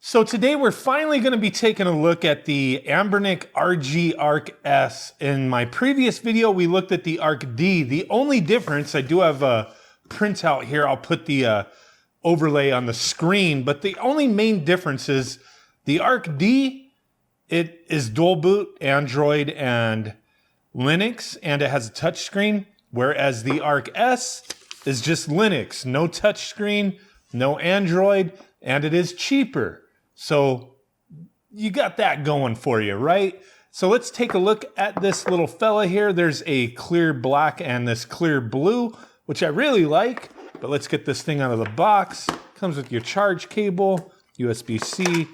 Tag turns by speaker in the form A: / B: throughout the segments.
A: So today we're finally going to be taking a look at the Anbernic RG Arc S. In my previous video, we looked at the Arc D. The only difference, I do have a printout here. I'll put the overlay on the screen, but the only main difference is the Arc D, it is dual boot, Android and Linux, and it has a touch screen, whereas the Arc S is just Linux, no touch screen, no Android, and it is cheaper. So you got that going for you, right? So let's take a look at this little fella here. There's a clear black and this clear blue, which I really like, but let's get this thing out of the box. Comes with your charge cable, USB-C.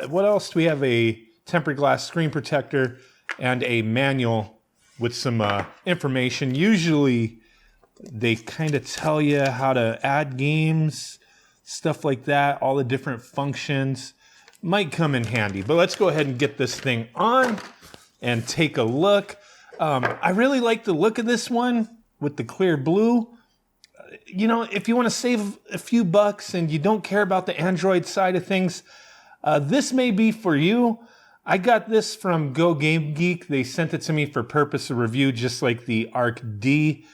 A: What else? We have a tempered glass screen protector and a manual with some information. Usually they kind of tell you how to add games, stuff like that, all the different functions might come in handy. But let's go ahead and get this thing on and take a look. I really like the look of this one with the clear blue. You know, if you want to save a few bucks and you don't care about the Android side of things, this may be for you. I got this from Go Game Geek. They sent it to me for purpose of review, just like the Arc D.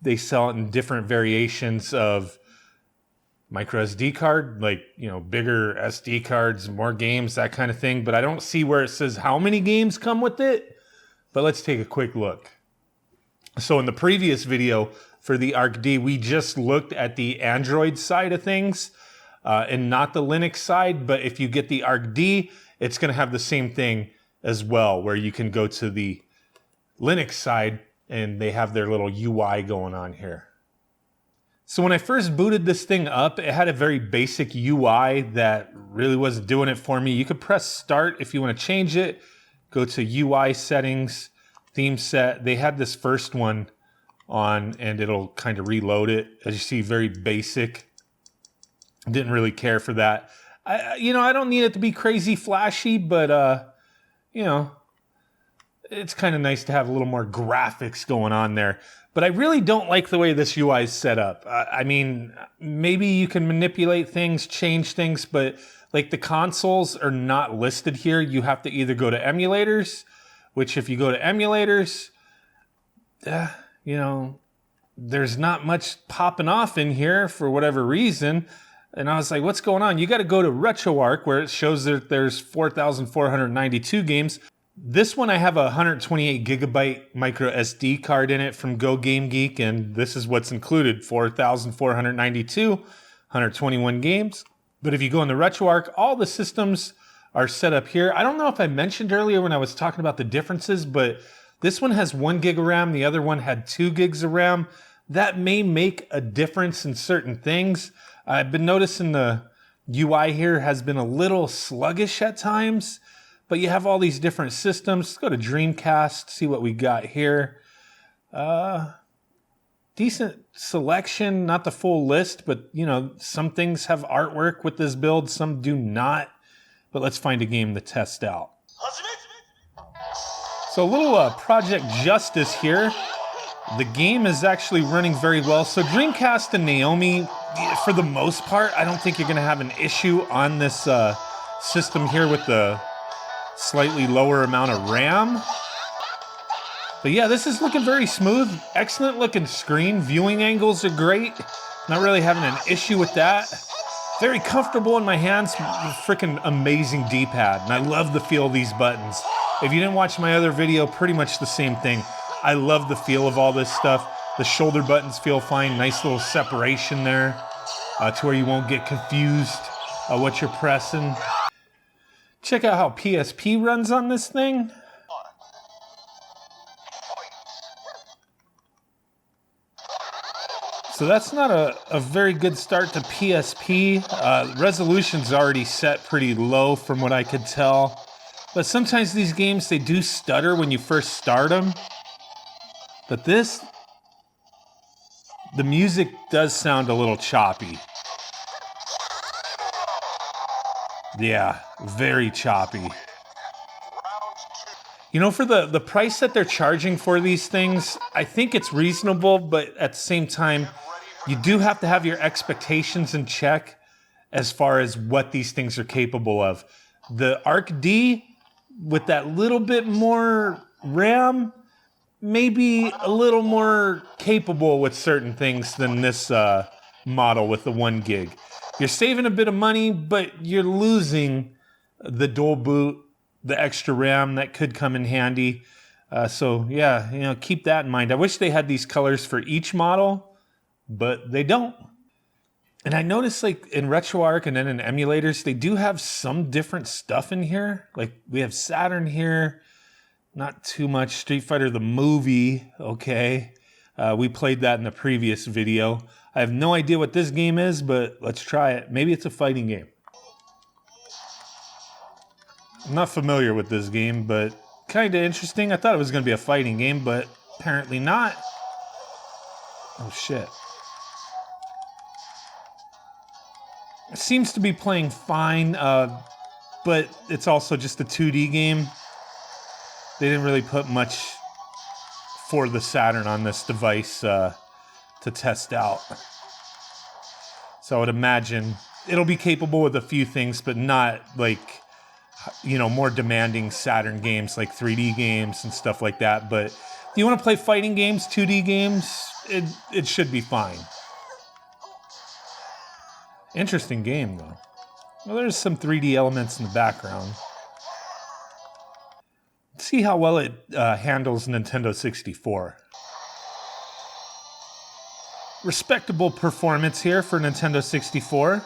A: They sell it in different variations of micro SD card, like, you know, bigger SD cards, more games, that kind of thing. But I don't see where it says how many games come with it. But let's take a quick look. So in the previous video for the Arc D, we just looked at the Android side of things and not the Linux side. But if you get the Arc D, it's going to have the same thing as well, where you can go to the Linux side and they have their little UI going on here. So when I first booted this thing up, it had a very basic UI that really wasn't doing it for me. You could press start if you want to change it. Go to UI settings, theme set. They had this first one on and it'll kind of reload it. As you see, very basic. Didn't really care for that. I don't need it to be crazy flashy, but you know, it's kind of nice to have a little more graphics going on there. But I really don't like the way this UI is set up. I mean, maybe you can manipulate things, change things, but like the consoles are not listed here. You have to either go to emulators, which if you go to emulators, you know, there's not much popping off in here for whatever reason. And I was like, what's going on? You got to go to RetroArch, where it shows that there's 4,492 games. This one, I have a 128 gigabyte micro SD card in it from Go Game Geek, and this is what's included, 4,492, 121 games. But if you go in the RetroArch, all the systems are set up here. I don't know if I mentioned earlier when I was talking about the differences, but this one has 1 gig of RAM, the other one had 2 gigs of RAM. That may make a difference in certain things. I've been noticing the UI here has been a little sluggish at times. But you have all these different systems. Let's go to Dreamcast, see what we got here. Decent selection, not the full list, but you know, some things have artwork with this build, some do not. But let's find a game to test out. So a little Project Justice here. The game is actually running very well. So Dreamcast and Naomi, for the most part, I don't think you're gonna have an issue on this system here with the slightly lower amount of RAM. But yeah, this is looking very smooth. Excellent looking screen. Viewing angles are great. Not really having an issue with that. Very comfortable in my hands. Freaking amazing D-pad. And I love the feel of these buttons. If you didn't watch my other video, pretty much the same thing. I love the feel of all this stuff. The shoulder buttons feel fine. Nice little separation there to where you won't get confused what you're pressing. Check out how PSP runs on this thing. So that's not a very good start to PSP. Resolution's already set pretty low from what I could tell. But sometimes these games, they do stutter when you first start them. But this, the music does sound a little choppy. Yeah, very choppy. You know, for the price that they're charging for these things, I think it's reasonable, but at the same time, you do have to have your expectations in check. as far as what these things are capable of. The Arc D, with that little bit more RAM, maybe a little more capable with certain things than this model with the 1 gig. You're saving a bit of money, but you're losing the dual boot, the extra RAM that could come in handy. So yeah, you know, keep that in mind. I wish they had these colors for each model, but they don't. And I noticed, like, in RetroArch and then in emulators, they do have some different stuff in here. Like, we have Saturn here, not too much. Street Fighter the movie, okay. We played that in the previous video. I have no idea what this game is, but let's try it. Maybe it's a fighting game. I'm not familiar with this game, but kind of interesting. I thought it was going to be a fighting game, but apparently not. Oh, shit. It seems to be playing fine, but it's also just a 2D game. They didn't really put much for the Saturn on this device to test out. So I would imagine it'll be capable with a few things, but not like, you know, more demanding Saturn games like 3D games and stuff like that. But if you want to play fighting games, 2D games, it should be fine. Interesting game, though. Well, there's some 3D elements in the background. Let's see how well it handles Nintendo 64. Respectable performance here for Nintendo 64,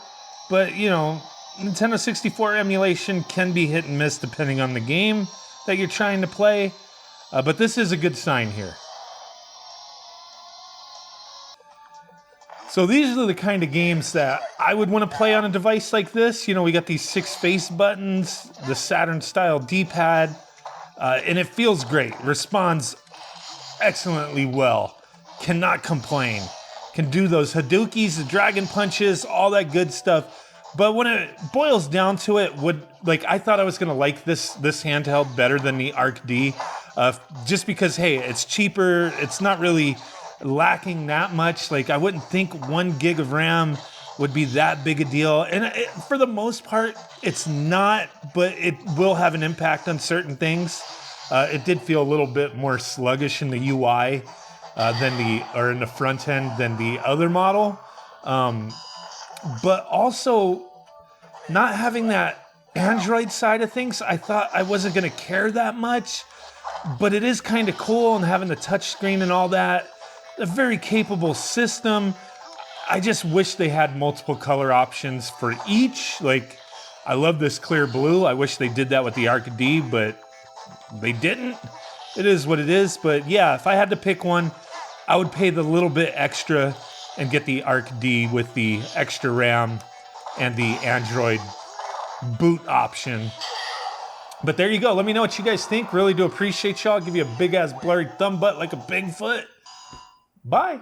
A: but, you know, Nintendo 64 emulation can be hit and miss depending on the game that you're trying to play, but this is a good sign here. So these are the kind of games that I would want to play on a device like this. You know, we got these 6 face buttons, the Saturn-style D-pad, and it feels great. Responds excellently well. Cannot complain. Can do those Hadoukens, the dragon punches, all that good stuff. But when it boils down to it, I thought I was gonna like this handheld better than the Arc D, just because, hey, it's cheaper. It's not really lacking that much. Like, I wouldn't think 1 gig of RAM would be that big a deal. And for the most part, it's not, but it will have an impact on certain things. It did feel a little bit more sluggish in the UI in the front end than the other model. But also, not having that Android side of things, I thought I wasn't going to care that much. But it is kind of cool, and having the touchscreen and all that. A very capable system. I just wish they had multiple color options for each. Like, I love this clear blue. I wish they did that with the Arc D, but they didn't. It is what it is. But yeah, if I had to pick one, I would pay the little bit extra and get the Arc D with the extra RAM and the Android boot option. But there you go. Let me know what you guys think. Really do appreciate y'all. Give you a big ass blurry thumb butt like a Bigfoot. Bye.